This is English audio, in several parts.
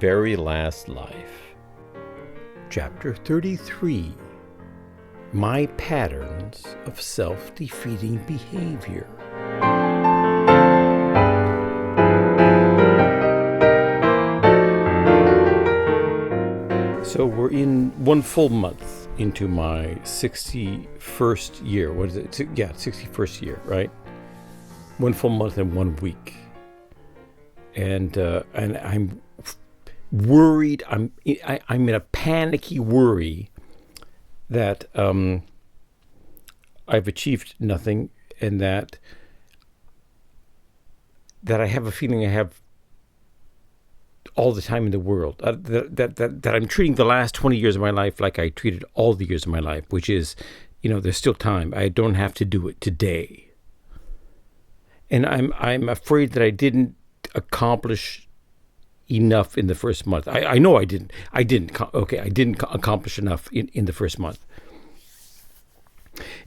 very last life. Chapter 33. My Patterns of Self-Defeating Behavior. So we're in one full month into my 61st year. What is it? 61st year, right? One full month and 1 week. And I'm worried. I'm in a panicky worry that I've achieved nothing, and that I have a feeling I have all the time in the world. That I'm treating the last 20 years of my life like I treated all the years of my life, which is, there's still time. I don't have to do it today. And I'm afraid that I didn't accomplish enough in the first month. I know I didn't accomplish enough in the first month.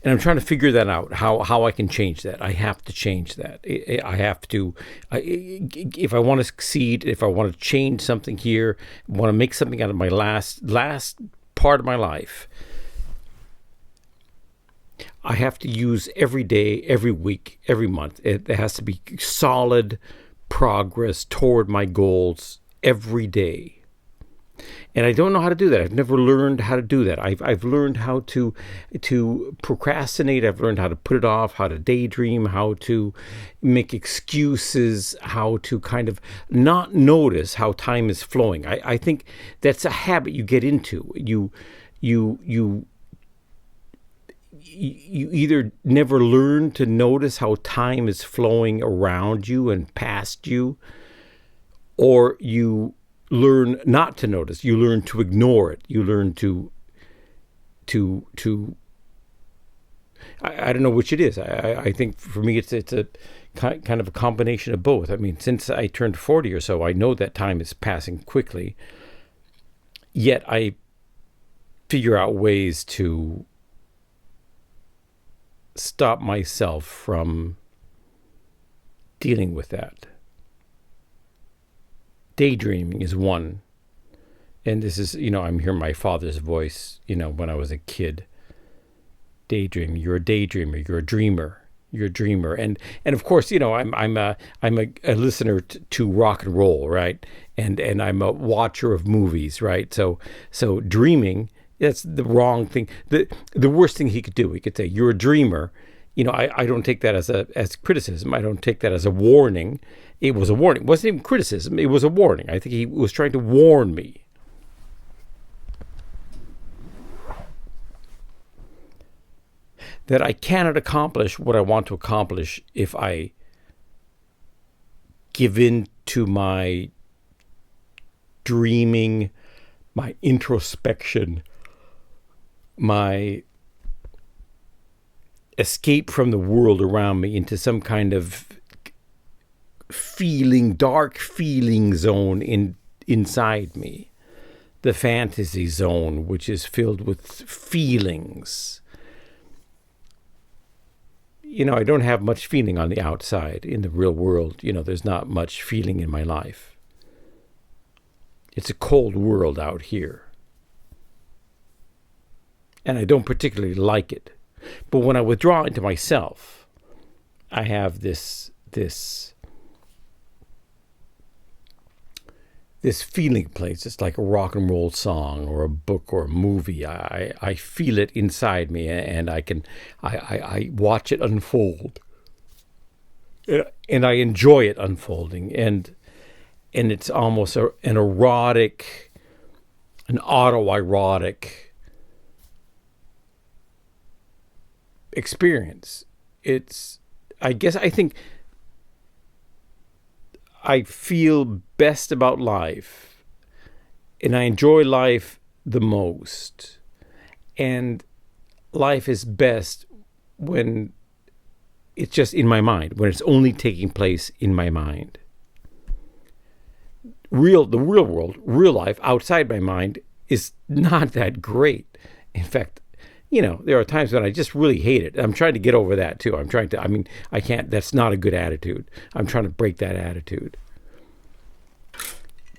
And I'm trying to figure that out, how I can change that. I have to change that. I have to, if I want to succeed, if I want to change something here, want to make something out of my last part of my life, I have to use every day, every week, every month. There has to be solid progress toward my goals every day. And I don't know how to do that. I've never learned how to do that. I've learned how to procrastinate. I've learned how to put it off, how to daydream, how to make excuses, how to kind of not notice how time is flowing. I think that's a habit you get into. You either never learn to notice how time is flowing around you and past you, or you learn not to notice. You learn to ignore it. You learn to I don't know which it is. I think for me it's a kind of a combination of both. I mean, since I turned 40 or so, I know that time is passing quickly. Yet I figure out ways to stop myself from dealing with that. Daydreaming is one. And this is, I'm hearing my father's voice, when I was a kid. Daydreaming. You're a daydreamer. You're a dreamer. You're a dreamer. And of course, I'm a listener to rock and roll, right? And I'm a watcher of movies, right? So dreaming, that's the wrong thing. The worst thing he could do, he could say, you're a dreamer. I don't take that as criticism. I don't take that as a warning. It was a warning. It wasn't even criticism. It was a warning. I think he was trying to warn me. That I cannot accomplish what I want to accomplish if I give in to my dreaming, my introspection, my escape from the world around me into some kind of dark feeling zone inside me. The fantasy zone, which is filled with feelings. I don't have much feeling on the outside in the real world. There's not much feeling in my life. It's a cold world out here. And I don't particularly like it. But when I withdraw into myself, I have this feeling place. It's like a rock and roll song or a book or a movie. I feel it inside me, and I watch it unfold, and I enjoy it unfolding, and it's almost an erotic, an autoerotic experience. I think I feel best about life, and I enjoy life the most. And life is best when it's just in my mind, when it's only taking place in my mind. The real world, real life outside my mind is not that great. In fact, there are times when I just really hate it. I'm trying to get over that too. I can't, that's not a good attitude. I'm trying to break that attitude.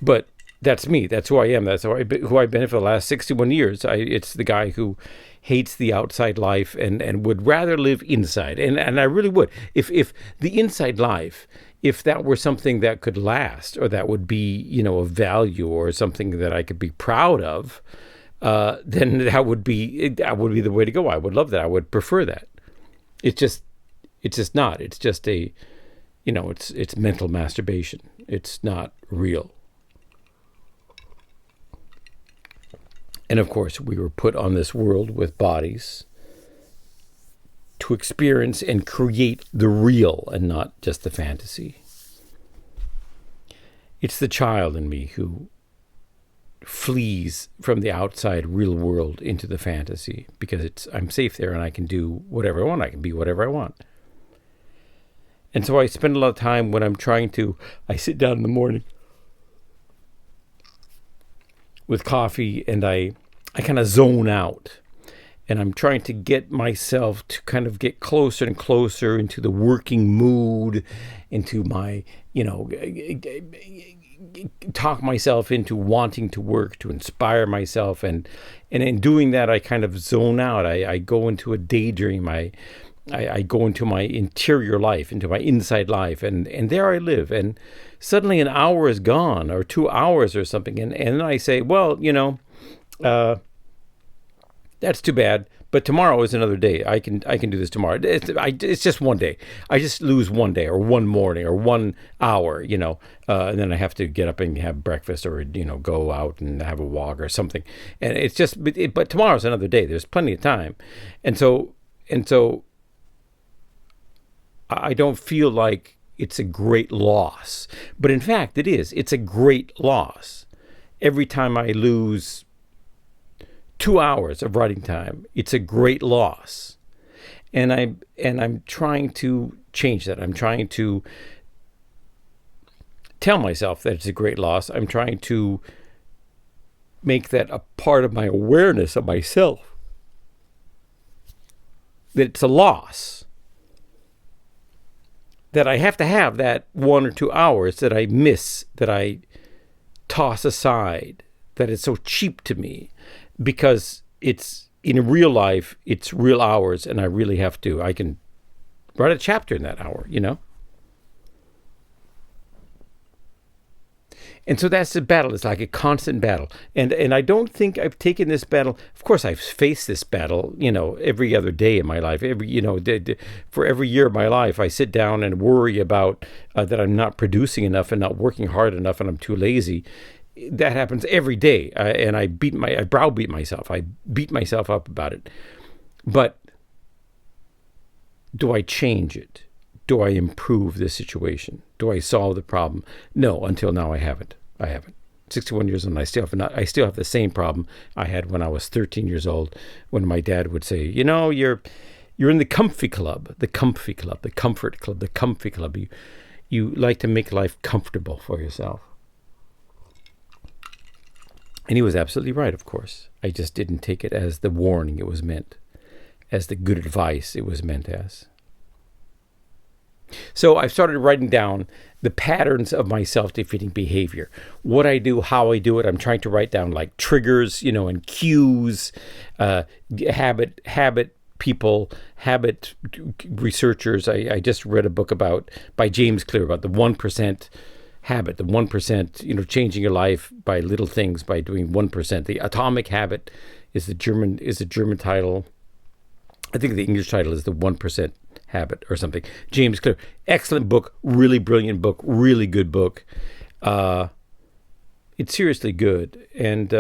But That's me. That's who I am. That's who I've been for the last 61 years. It's the guy who hates the outside life and would rather live inside. And I really would. If the inside life, if that were something that could last, or that would be, of value, or something that I could be proud of, then that would be the way to go. I would love that. I would prefer that. It's just not. It's just it's mental masturbation. It's not real. And of course, we were put on this world with bodies to experience and create the real and not just the fantasy. It's the child in me who flees from the outside real world into the fantasy, because I'm safe there and I can do whatever I want. I can be whatever I want. And so I spend a lot of time when I sit down in the morning with coffee, and I kind of zone out, and I'm trying to get myself to kind of get closer and closer into the working mood, into my, talk myself into wanting to work, to inspire myself. And in doing that, I kind of zone out. I go into a daydream. I go into my interior life, into my inside life, and there I live. And suddenly an hour is gone, or 2 hours or something. And then I say, well, that's too bad. But tomorrow is another day. I can do this tomorrow. It's just one day. I just lose one day, or one morning, or 1 hour, and then I have to get up and have breakfast, or, go out and have a walk or something. And it's just, but tomorrow's another day. There's plenty of time. And so I don't feel like it's a great loss. But in fact, it is. It's a great loss. Every time I lose 2 hours of writing time, it's a great loss. And I'm trying to change that. I'm trying to tell myself that it's a great loss. I'm trying to make that a part of my awareness of myself, that it's a loss, that I have to have that 1 or 2 hours that I miss, that I toss aside, that it's so cheap to me, because it's in real life, it's real hours, and I can write a chapter in that hour, And so that's the battle. It's like a constant battle. And I don't think I've taken this battle. Of course, I've faced this battle, every other day in my life. For every year of my life, I sit down and worry about that I'm not producing enough and not working hard enough, and I'm too lazy. That happens every day. And I browbeat myself. I beat myself up about it. But do I change it? Do I improve the situation? Do I solve the problem? No, until now I haven't. 61 years old, and I still have the same problem I had when I was 13 years old, when my dad would say, you're in the comfy club, the comfy club, the comfort club, the comfy club. You like to make life comfortable for yourself. And he was absolutely right, of course. I just didn't take it as the warning it was meant, as the good advice it was meant as. So I've started writing down the patterns of my self-defeating behavior, what I do, how I do it. I'm trying to write down like triggers, and cues, habit people, habit researchers. I just read a book by James Clear about the 1% habit, the 1%, changing your life by little things, by doing 1%. The Atomic Habit is the German title. I think the English title is the 1% Habit or something. James Clear, excellent book, really brilliant book, really good book. It's seriously good. And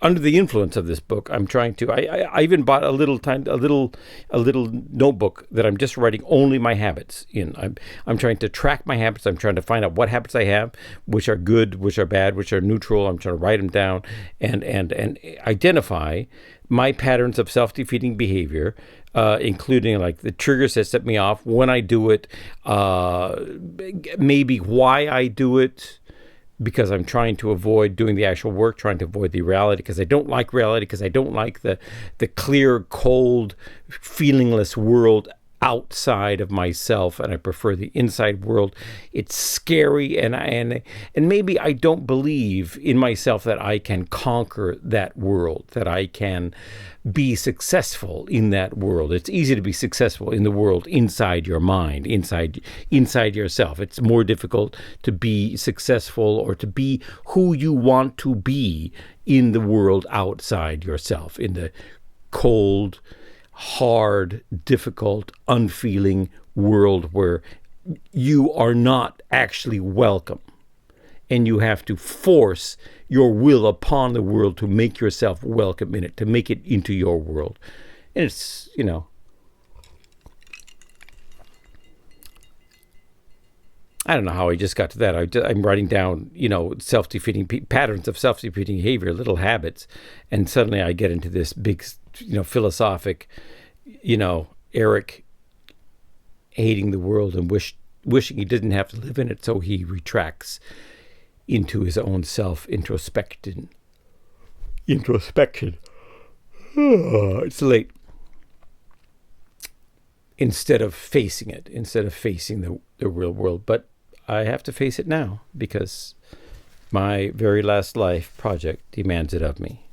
under the influence of this book, I'm trying to. I even bought a little notebook that I'm just writing only my habits in. I'm trying to track my habits. I'm trying to find out what habits I have, which are good, which are bad, which are neutral. I'm trying to write them down and identify my patterns of self-defeating behavior, including like the triggers that set me off, when I do it, maybe why I do it, because I'm trying to avoid doing the actual work, trying to avoid the reality, because I don't like reality, because I don't like the clear, cold, feelingless world outside of myself, and I prefer the inside world. It's scary, and maybe I don't believe in myself that I can conquer that world, that I can be successful in that world. It's easy to be successful in the world inside your mind, inside yourself. It's more difficult to be successful or to be who you want to be in the world outside yourself, in the cold, hard, difficult, unfeeling world where you are not actually welcome. And you have to force your will upon the world to make yourself welcome in it, to make it into your world. And it's, I don't know how I just got to that. I'm writing down, self-defeating patterns of self-defeating behavior, little habits. And suddenly I get into this big, philosophic, Eric hating the world and wishing he didn't have to live in it. So he retracts into his own self-introspection. It's late. Instead of facing it, instead of facing the real world. But I have to face it now because my very last life project demands it of me.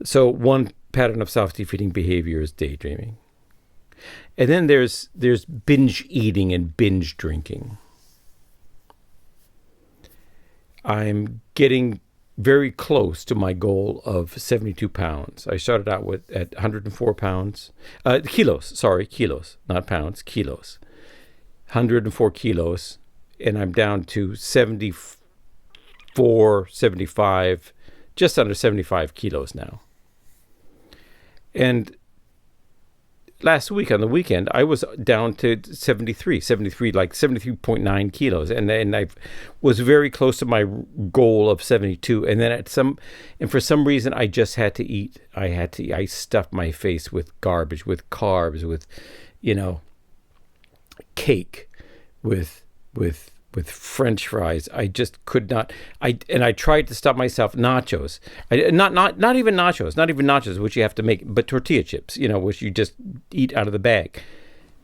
So one pattern of self-defeating behavior is daydreaming. And then there's binge eating and binge drinking. I'm getting very close to my goal of 72 pounds. I started out at 104 pounds. Kilos, not pounds, kilos. 104 kilos. And I'm down to 74, 75, just under 75 kilos now. And last week, on the weekend, I was down to 73, like 73.9 kilos. And I was very close to my goal of 72. And then for some reason, I just had to eat. I stuffed my face with garbage, with carbs, with, cake, with French fries. I just could not. I tried to stop myself. Nachos. Not even nachos, which you have to make, but tortilla chips, which you just eat out of the bag.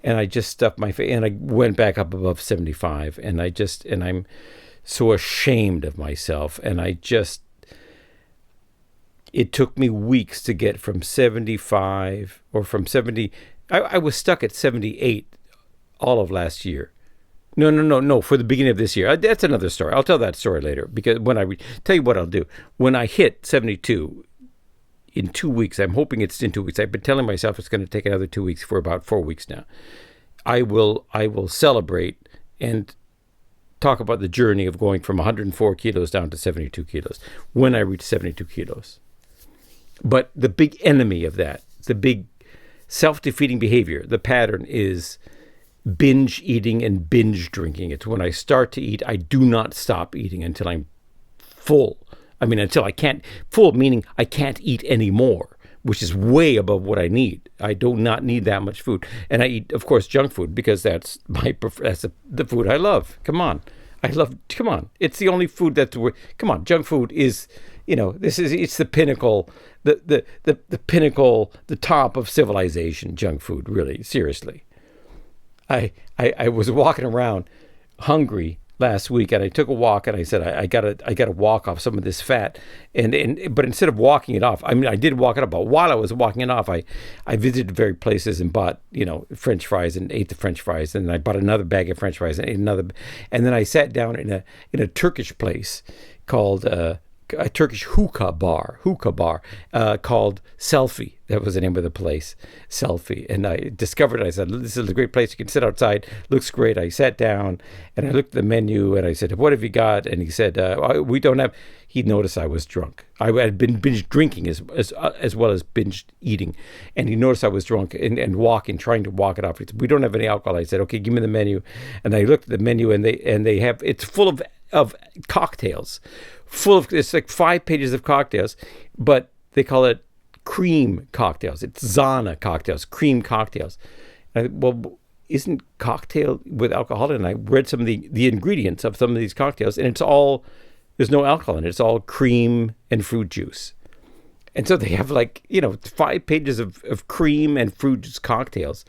And I just stuffed my face, and I went back up above 75. And I'm so ashamed of myself. And it took me weeks to get from 75 or from 70. I was stuck at 78 all of last year. No. For the beginning of this year. That's another story. I'll tell that story later. Because tell you what I'll do. When I hit 72 in 2 weeks, I'm hoping it's in 2 weeks. I've been telling myself it's going to take another 2 weeks for about 4 weeks now. I will celebrate and talk about the journey of going from 104 kilos down to 72 kilos when I reach 72 kilos. But the big enemy of that, the big self-defeating behavior, the pattern is binge eating and binge drinking. It's when I start to eat, I do not stop eating until I'm full. Until I can't, full meaning I can't eat anymore, which is way above what I need. I do not need that much food. And I eat, of course, junk food because that's the food I love. Come on. It's the only food junk food is, it's the pinnacle, the pinnacle, the top of civilization, junk food, really, seriously. I was walking around hungry last week, and I took a walk, and I said I gotta walk off some of this fat, but instead of walking it off, I did walk it off, but while I was walking it off, I visited various places and bought French fries and ate the French fries, and I bought another bag of French fries and ate another, and then I sat down in a Turkish place called a Turkish hookah bar called Selfie. That was the name of the place, Selfie. And I discovered it. I said, this is a great place. You can sit outside. Looks great. I sat down and I looked at the menu and I said, what have you got? And he said, we don't have. He noticed I was drunk. I had been binge drinking as well as binge eating. And he noticed I was drunk and trying to walk it off. He said, we don't have any alcohol. I said, okay, give me the menu. And I looked at the menu and they have, it's full of cocktails. It's like 5 pages of cocktails, but they call it cream cocktails. It's Zana cocktails, cream cocktails. Well, isn't cocktail with alcohol? And I read some of the ingredients of some of these cocktails, and there's no alcohol in it. It's all cream and fruit juice. And so they have 5 pages of cream and fruit juice cocktails.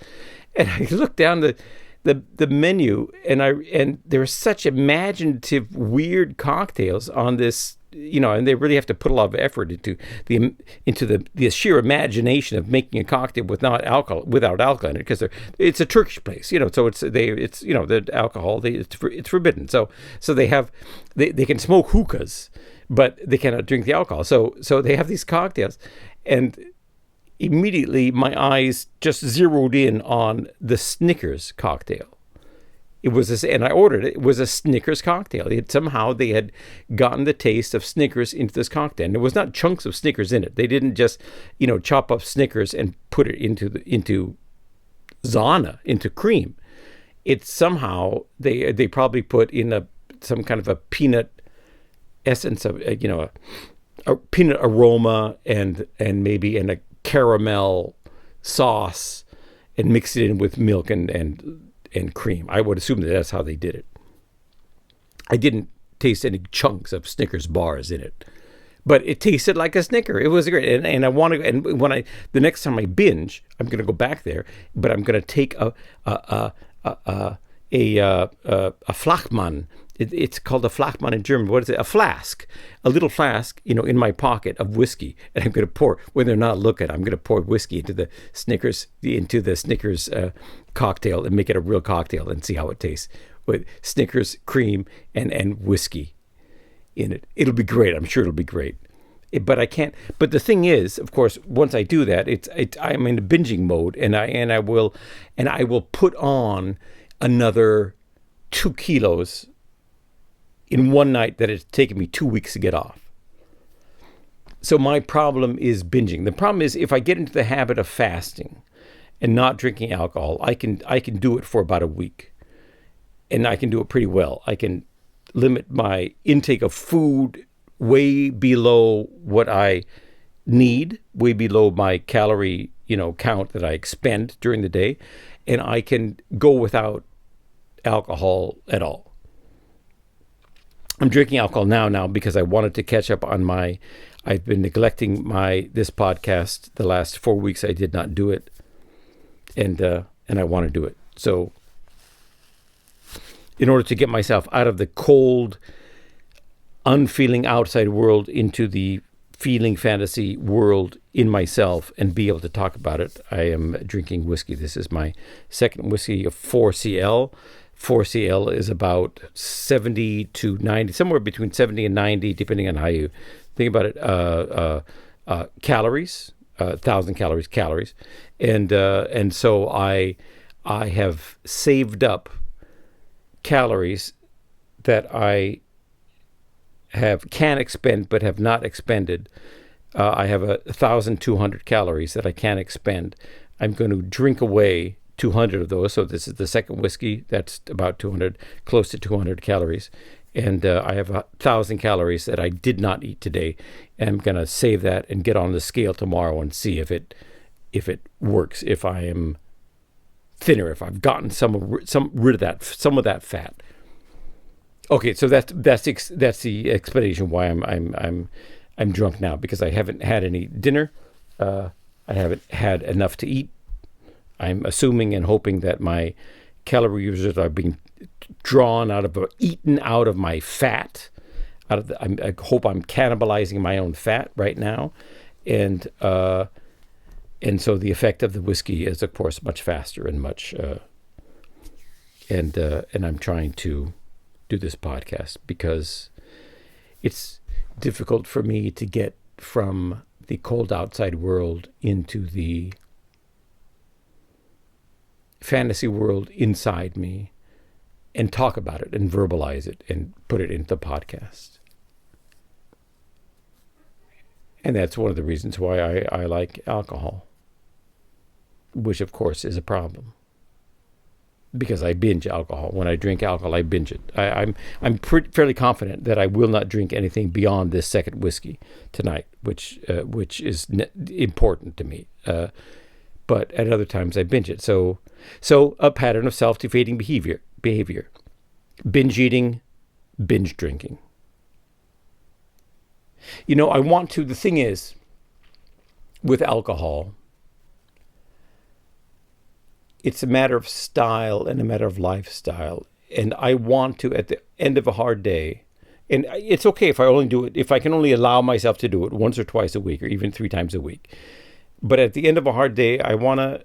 And I looked down the menu, and there are such imaginative, weird cocktails on this, and they really have to put a lot of effort into the sheer imagination of making a cocktail without alcohol in it, because it's a Turkish place, so the alcohol, it's forbidden. So they can smoke hookahs, but they cannot drink the alcohol. So they have these cocktails, and immediately my eyes just zeroed in on the Snickers cocktail. It was and I ordered it. It was a Snickers cocktail. Somehow they had gotten the taste of Snickers into this cocktail. And there was not chunks of Snickers in it. They didn't just, chop up Snickers and put it into Zana, into cream. It's somehow they probably put in some kind of a peanut essence of a peanut aroma and maybe in a caramel sauce, and mix it in with milk and cream. I would assume that's how they did it. I didn't taste any chunks of Snickers bars in it, but it tasted like a Snicker. It was great, and I want to. And the next time I binge, I'm going to go back there, but I'm going to take a Flachmann. It's called a Flachmann in German. What is it? A flask, a little flask, in my pocket of whiskey, and I'm going to pour, when they're not looking, I'm going to pour whiskey into the Snickers cocktail and make it a real cocktail and see how it tastes with Snickers, cream, and whiskey in it. It'll be great. I'm sure it'll be great. But I can't. But the thing is, of course, once I do that, I'm in a binging mode, and I will put on another 2 kilos in one night that it's taken me 2 weeks to get off. So my problem is binging. The problem is, if I get into the habit of fasting and not drinking alcohol, I can do it for about a week, and I can do it pretty well. I can limit my intake of food way below what I need, way below my calorie count that I expend during the day, and I can go without alcohol at all. I'm drinking alcohol now because I wanted to catch up on I've been neglecting this podcast the last 4 weeks. I did not do it, and I want to do it. So in order to get myself out of the cold, unfeeling outside world into the feeling fantasy world in myself and be able to talk about it, I am drinking whiskey. This is my second whiskey of 4CL. 4CL is about 70 to 90, somewhere between 70 and 90, depending on how you think about it. Calories, 1,000 calories, and so I have saved up calories that I can expend but have not expended. I have 1,200 calories that I can expend. I'm going to drink away 200 of those. So this is the second whiskey. That's about 200, close to 200 calories. And I have 1,000 calories that I did not eat today. And I'm going to save that and get on the scale tomorrow and see if it works, if I am thinner, if I've gotten rid of some of that fat. Okay, so that's the explanation why I'm drunk now, because I haven't had any dinner. I haven't had enough to eat. I'm assuming and hoping that my calorie reserves are being eaten out of my fat. I hope I'm cannibalizing my own fat right now, and so the effect of the whiskey is, of course, much faster and much. And I'm trying to do this podcast because it's difficult for me to get from the cold outside world into the fantasy world inside me and talk about it and verbalize it and put it into the podcast. And that's one of the reasons why I like alcohol, which of course is a problem, because I binge alcohol. When I drink alcohol, I binge it. I'm fairly confident that I will not drink anything beyond this second whiskey tonight, which is important to me. But at other times I binge it. So a pattern of self-defeating behavior, binge eating, binge drinking. The thing is, with alcohol, it's a matter of style and a matter of lifestyle. And I want to, at the end of a hard day, and it's okay if I only do it, if I can only allow myself to do it once or twice a week or even 3 times a week. But at the end of a hard day, I want to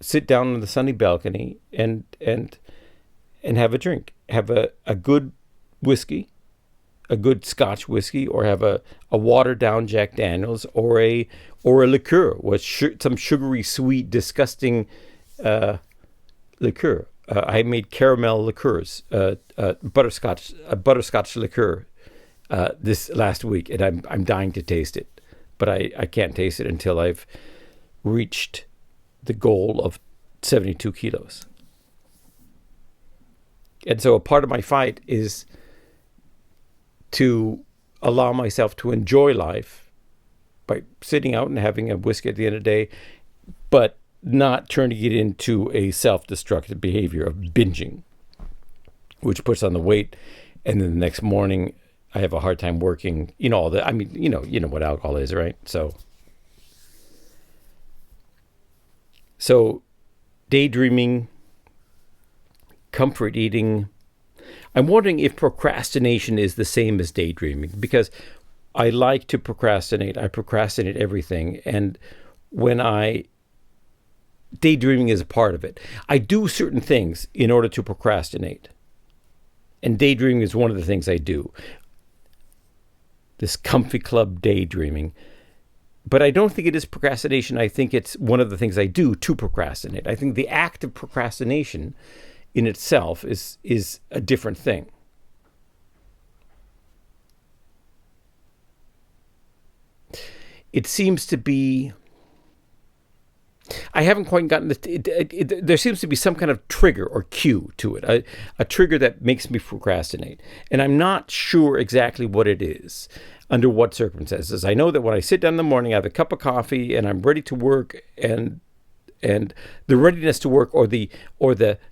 sit down on the sunny balcony and have a drink, have a good whiskey, a good Scotch whiskey, or have a watered down Jack Daniels, or a liqueur with some sugary, sweet, disgusting liqueur. I made caramel liqueurs, butterscotch liqueur this last week, and I'm dying to taste it, but I can't taste it until I've reached the goal of 72 kilos. And so a part of my fight is to allow myself to enjoy life by sitting out and having a whiskey at the end of the day, but not turning it into a self-destructive behavior of binging, which puts on the weight. And then the next morning, I have a hard time working. You know what alcohol is, right? So daydreaming, comfort eating. I'm wondering if procrastination is the same as daydreaming, because I like to procrastinate. I procrastinate everything. And daydreaming is a part of it. I do certain things in order to procrastinate. And daydreaming is one of the things I do. This comfy club daydreaming. But I don't think it is procrastination. I think it's one of the things I do to procrastinate. I think the act of procrastination in itself is a different thing. It seems to be, I haven't quite gotten there seems to be some kind of trigger or cue to it, a trigger that makes me procrastinate. And I'm not sure exactly what it is, under what circumstances. I know that when I sit down in the morning, I have a cup of coffee and I'm ready to work, and the readiness to work, or the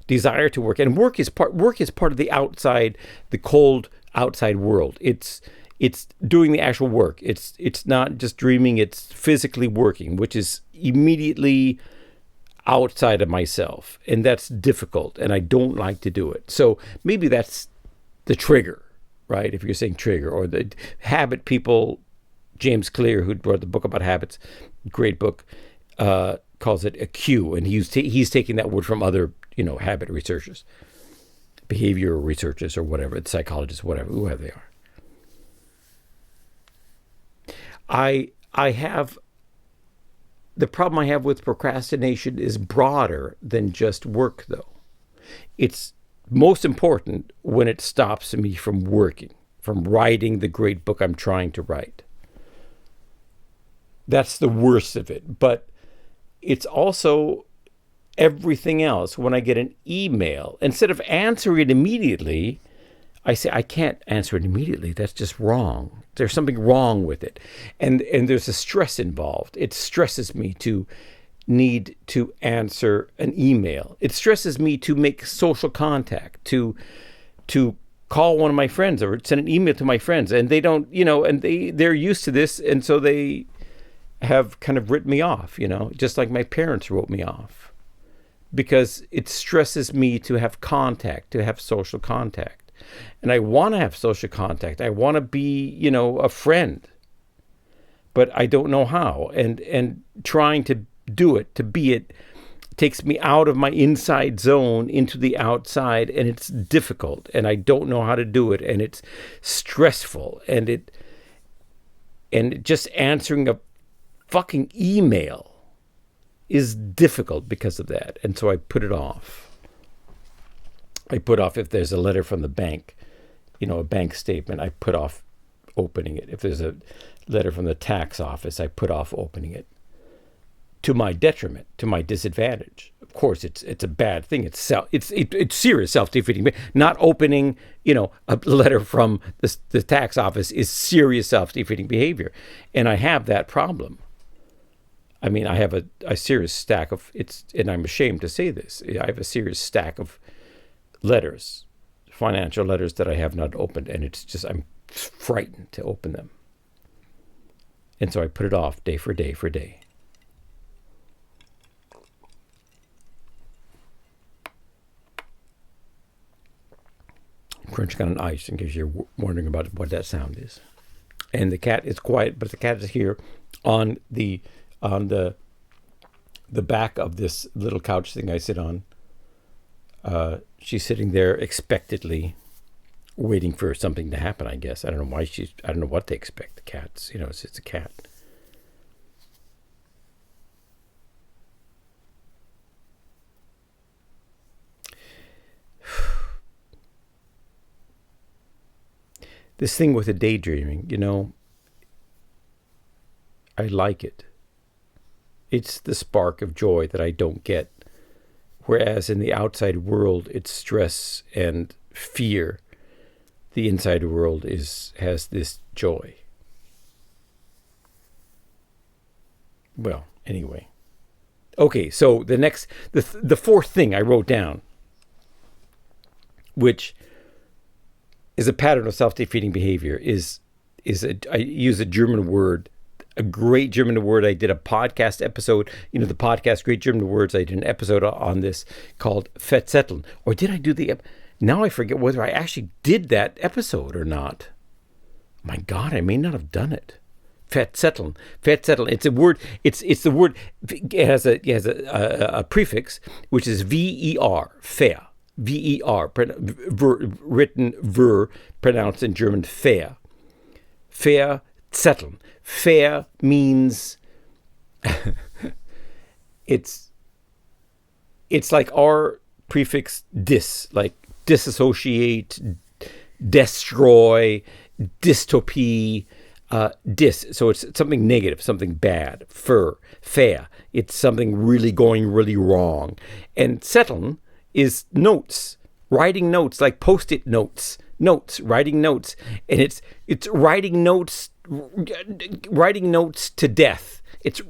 desire to work, and work is part of the cold outside world. It's doing the actual work. It's not just dreaming, it's physically working, which is immediately outside of myself, and that's difficult, and I don't like to do it. So maybe that's the trigger, right? If you're saying trigger, or the habit people, James Clear, who wrote the book about habits, great book, calls it a cue, and he's taking that word from other habit researchers, behavior researchers, or whatever, psychologists, whoever they are. I have, the problem I have with procrastination is broader than just work, though. It's most important when it stops me from working, from writing the great book I'm trying to write. That's the worst of it. But it's also everything else. When I get an email, instead of answering it immediately, I say, I can't answer it immediately. That's just wrong. There's something wrong with it. And there's a stress involved. It stresses me to need to answer an email. It stresses me to make social contact, to call one of my friends or send an email to my friends. And they don't, and they're used to this. And so they have kind of written me off, just like my parents wrote me off, because it stresses me to have contact, to have social contact. And I want to have social contact. I want to be, a friend, but I don't know how. And trying to do it, to be it, takes me out of my inside zone into the outside, and it's difficult, and I don't know how to do it, and it's stressful, and just answering a fucking email is difficult because of that. And so I put it off. I put off, if there's a letter from the bank, a bank statement, I put off opening it. If there's a letter from the tax office, I put off opening it. To my detriment, to my disadvantage. Of course, it's a bad thing. It's serious self-defeating. Not opening, a letter from the tax office is serious self-defeating behavior, and I have that problem. I mean, I have a serious stack of and I'm ashamed to say this. I have a serious stack of letters, financial letters that I have not opened, and it's just, I'm frightened to open them. And so I put it off day for day for day. Crunching on ice, in case you're wondering about what that sound is. And the cat is quiet, but the cat is here on the back of this little couch thing I sit on. She's sitting there expectantly, waiting for something to happen, I guess. I don't know why I don't know what they expect. The cats, it's a cat. This thing with the daydreaming, I like it. It's the spark of joy that I don't get. Whereas in the outside world, it's stress and fear. The inside world has this joy. Well, anyway. Okay, so the fourth thing I wrote down, which is a pattern of self-defeating behavior, I use a German word, a great German word. I did a podcast episode, the podcast Great German Words. I did an episode on this called Verzetteln. Or did I do now I forget whether I actually did that episode or not. My God, I may not have done it. Verzetteln. It's a word. It's the word. It has a prefix, which is ver. Fair. Ver. Written ver, pronounced in German fair. Verzetteln. Fair means it's like our prefix dis, like disassociate, destroy, dystopy, dis. So it's something negative, something bad. Fair. It's something really going really wrong. And zetteln is notes, writing notes, like post-it notes, writing notes. And it's writing notes to death. It's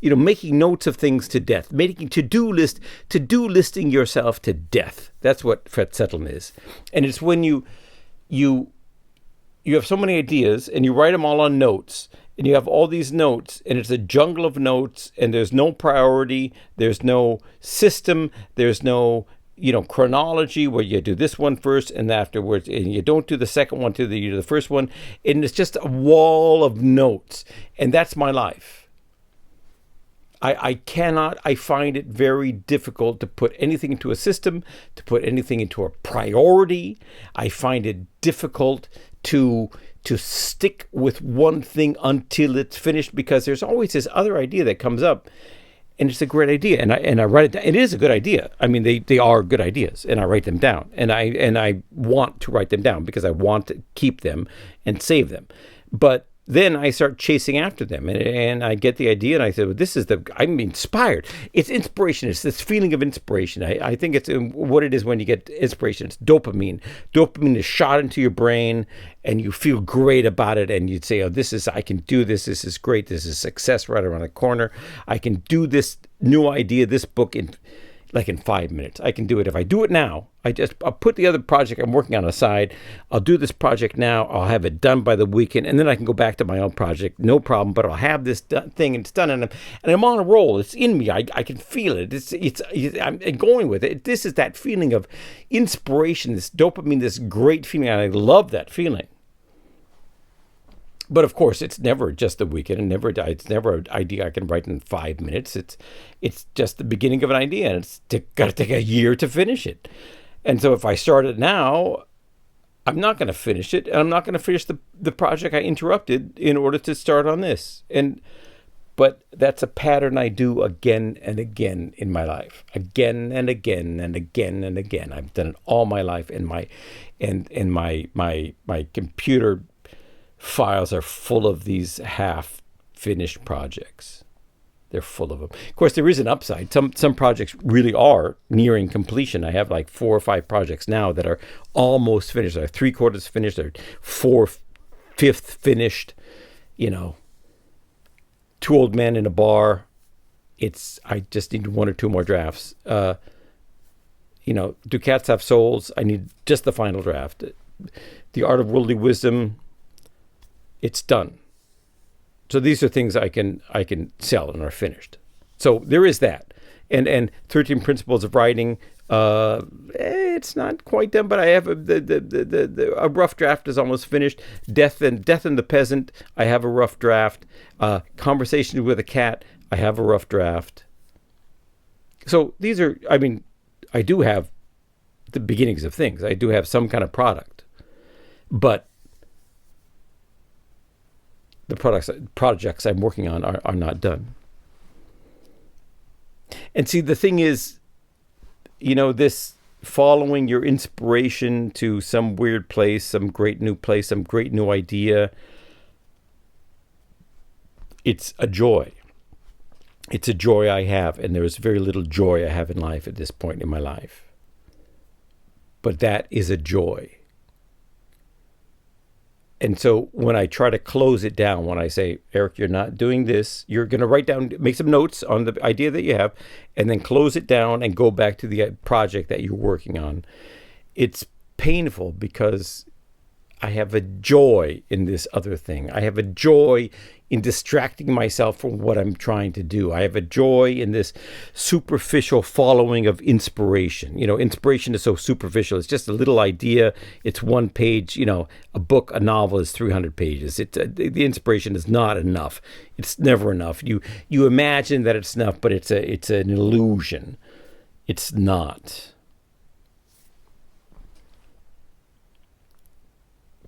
making notes of things to death, making to-do listing yourself to death. That's what Verzetteln is. And it's when you have so many ideas and you write them all on notes, and you have all these notes, and it's a jungle of notes, and there's no priority, there's no system, there's no chronology where you do this one first and afterwards, and you don't do the second one till you do the first one, and it's just a wall of notes. And that's my life. I find it very difficult to put anything into a system, to put anything into a priority. I find it difficult to stick with one thing until it's finished, because there's always this other idea that comes up. And it's a great idea, and I write it down. It is a good idea. I mean, they are good ideas, and I write them down. And I want to write them down because I want to keep them and save them. But then I start chasing after them, and I get the idea, and I say, well, I'm inspired. It's inspiration. It's this feeling of inspiration. I think it's what it is when you get inspiration. It's dopamine. Dopamine is shot into your brain, and you feel great about it, and you'd say, I can do this. This is great. This is success right around the corner. I can do this new idea, this book in 5 minutes. I can do it. If I do it now, I'll put the other project I'm working on aside. I'll do this project now. I'll have it done by the weekend, and then I can go back to my own project. No problem. But I'll have this thing, and it's done, and I'm on a roll. It's in me. I can feel it. I'm going with it. This is that feeling of inspiration, this dopamine, this great feeling. And I love that feeling. But of course, it's never just the weekend, and it's never an idea I can write in 5 minutes. It's just the beginning of an idea, and it's got to take a year to finish it. And so if I start it now, I'm not going to finish it, and I'm not going to finish the project I interrupted in order to start on this. But that's a pattern I do again and again in my life, again and again and again and again. I've done it all my life, and my computer files are full of these half-finished projects. They're full of them. Of course, there is an upside. Some projects really are nearing completion. I have like 4 or 5 projects now that are almost finished. They're 3/4 finished. They're 4/5 finished. 2 Old Men in a Bar. I just need 1 or 2 more drafts. Do Cats Have Souls? I need just the final draft. The Art of Worldly Wisdom. It's done. So these are things I can sell and are finished. So there is that. And 13 Principles of Writing, it's not quite done, but I have a rough draft is almost finished. Death and the Peasant, I have a rough draft. Conversations with a Cat, I have a rough draft. So these are, I mean, I do have the beginnings of things. I do have some kind of product, but the projects I'm working on are not done. And see, the thing is, this following your inspiration to some weird place, some great new idea, it's a joy. It's a joy I have, and there's very little joy I have in life at this point in my life. But that is a joy. And so when I try to close it down, when I say, Eric, you're not doing this, you're going to write down, make some notes on the idea that you have, and then close it down and go back to the project that you're working on. It's painful because I have a joy in this other thing. I have a joy in distracting myself from what I'm trying to do. I have a joy in this superficial following of inspiration. Inspiration is so superficial. It's just a little idea. It's one page. A book, a novel is 300 pages. The inspiration is not enough. It's never enough. You imagine that it's enough, but it's an illusion. It's not.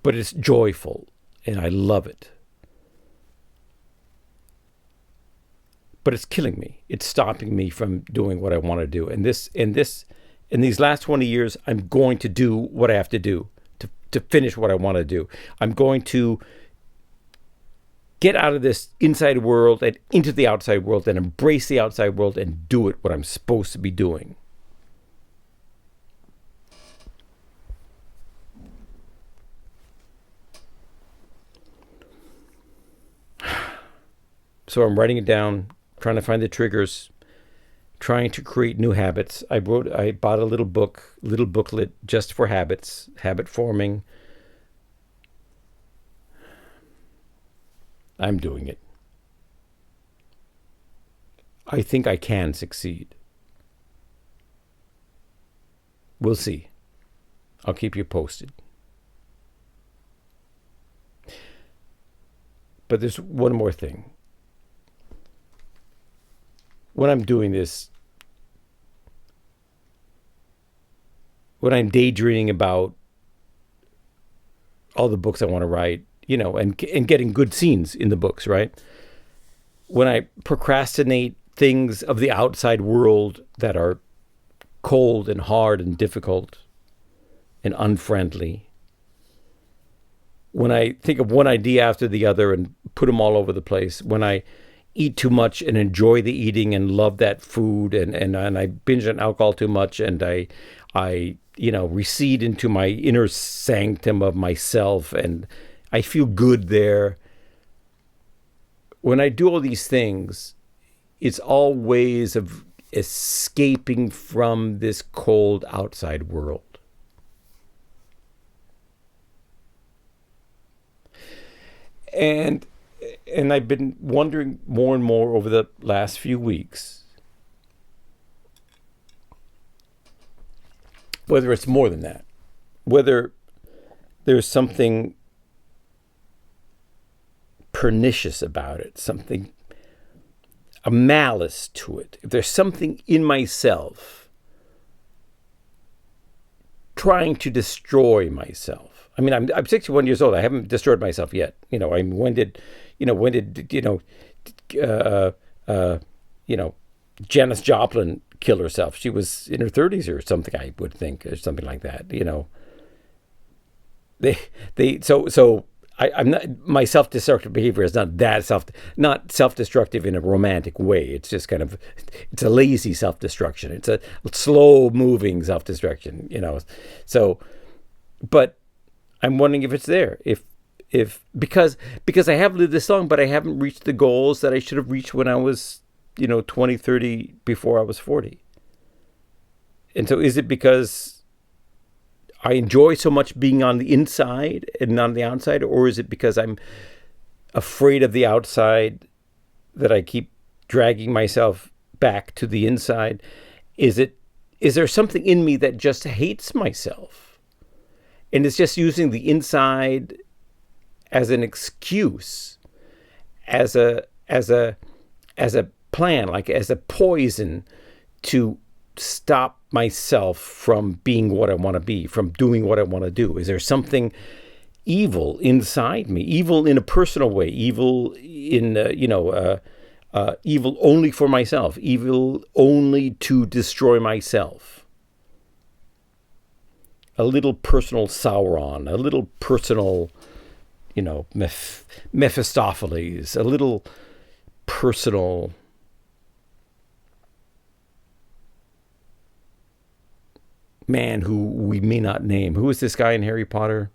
But it's joyful, and I love it. But it's killing me. It's stopping me from doing what I want to do. And in these last 20 years, I'm going to do what I have to do to finish what I want to do. I'm going to get out of this inside world and into the outside world and embrace the outside world and do it what I'm supposed to be doing. So I'm writing it down, trying to find the triggers, trying to create new habits. I bought a little booklet just for habits, habit forming. I'm doing it. I think I can succeed. We'll see. I'll keep you posted. But there's one more thing. When I'm doing this, when I'm daydreaming about all the books I want to write, and getting good scenes in the books, right? When I procrastinate things of the outside world that are cold and hard and difficult and unfriendly, when I think of one idea after the other and put them all over the place, when I eat too much and enjoy the eating and love that food, and I binge on alcohol too much, and I recede into my inner sanctum of myself, and I feel good there. When I do all these things, it's all ways of escaping from this cold outside world. And I've been wondering more and more over the last few weeks whether it's more than that, whether there's something pernicious about it, a malice to it. If there's something in myself trying to destroy myself. I mean, I'm 61 years old. I haven't destroyed myself yet. When did Janis Joplin kill herself? She was in her 30s or something, I would think, or something like that. I'm not, my self-destructive behavior is not self-destructive in a romantic way. It's just it's a lazy self-destruction. It's a slow-moving self-destruction, So, but I'm wondering if it's there, because I have lived this long, but I haven't reached the goals that I should have reached when I was, 20, 30, before I was 40. And so is it because I enjoy so much being on the inside and on the outside, or is it because afraid of the outside that I keep dragging myself back to the inside? Is there something in me that just hates myself and is just using the inside as an excuse, as a plan, like as a poison to stop myself from being what I want to be, from doing what I want to do? Is there something evil inside me, evil in a personal way, evil in, evil only for myself, evil only to destroy myself? A little personal Sauron, a little personal, Mephistopheles, a little personal man who we may not name. Who is this guy in Harry Potter?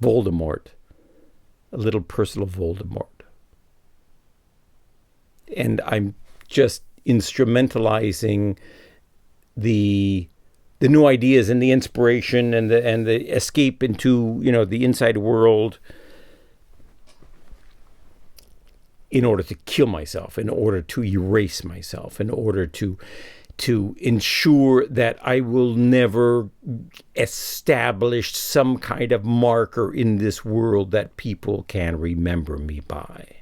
Voldemort. A little personal Voldemort. And I'm just instrumentalizing the new ideas and the inspiration and the escape into, the inside world in order to kill myself, in order to erase myself, in order to ensure that I will never establish some kind of marker in this world that people can remember me by.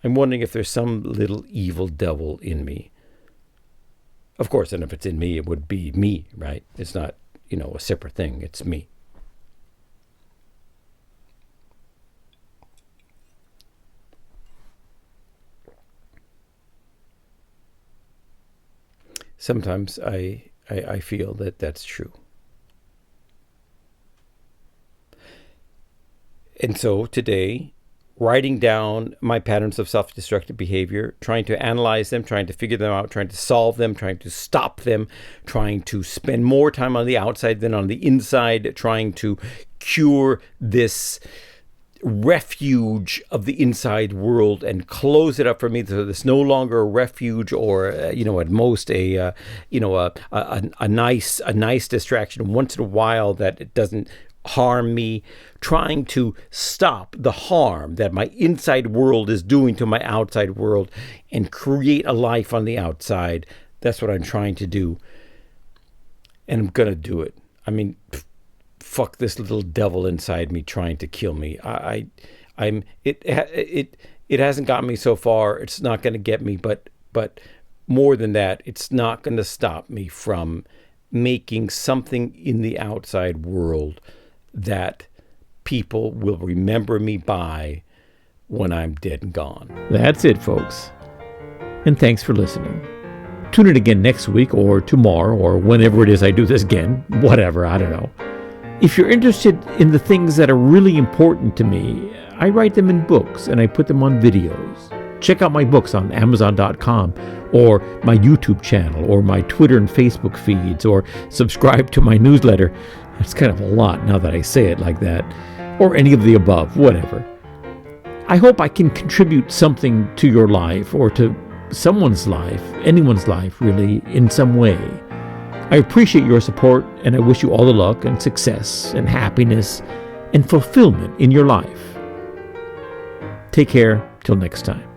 I'm wondering if there's some little evil devil in me. Of course, and if it's in me, it would be me, right? It's not, a separate thing. It's me. Sometimes I feel that that's true. And so today, writing down my patterns of self-destructive behavior, trying to analyze them, trying to figure them out, trying to solve them, trying to stop them, trying to spend more time on the outside than on the inside, trying to cure this refuge of the inside world and close it up for me so there's no longer a refuge or at most a nice distraction once in a while that it doesn't harm me, trying to stop the harm that my inside world is doing to my outside world and create a life on the outside. That's what I'm trying to do, and I'm gonna do it. I mean, fuck this little devil inside me trying to kill me. It hasn't gotten me so far. It's not going to get me, but more than that, it's not going to stop me from making something in the outside world that people will remember me by when I'm dead and gone. That's it, folks. And thanks for listening. Tune in again next week or tomorrow or whenever it is I do this again. Whatever, I don't know. If you're interested in the things that are really important to me, I write them in books and I put them on videos. Check out my books on Amazon.com or my YouTube channel or my Twitter and Facebook feeds or subscribe to my newsletter. That's kind of a lot now that I say it like that. Or any of the above, whatever. I hope I can contribute something to your life or to someone's life, anyone's life really, in some way. I appreciate your support, and I wish you all the luck and success and happiness and fulfillment in your life. Take care till next time.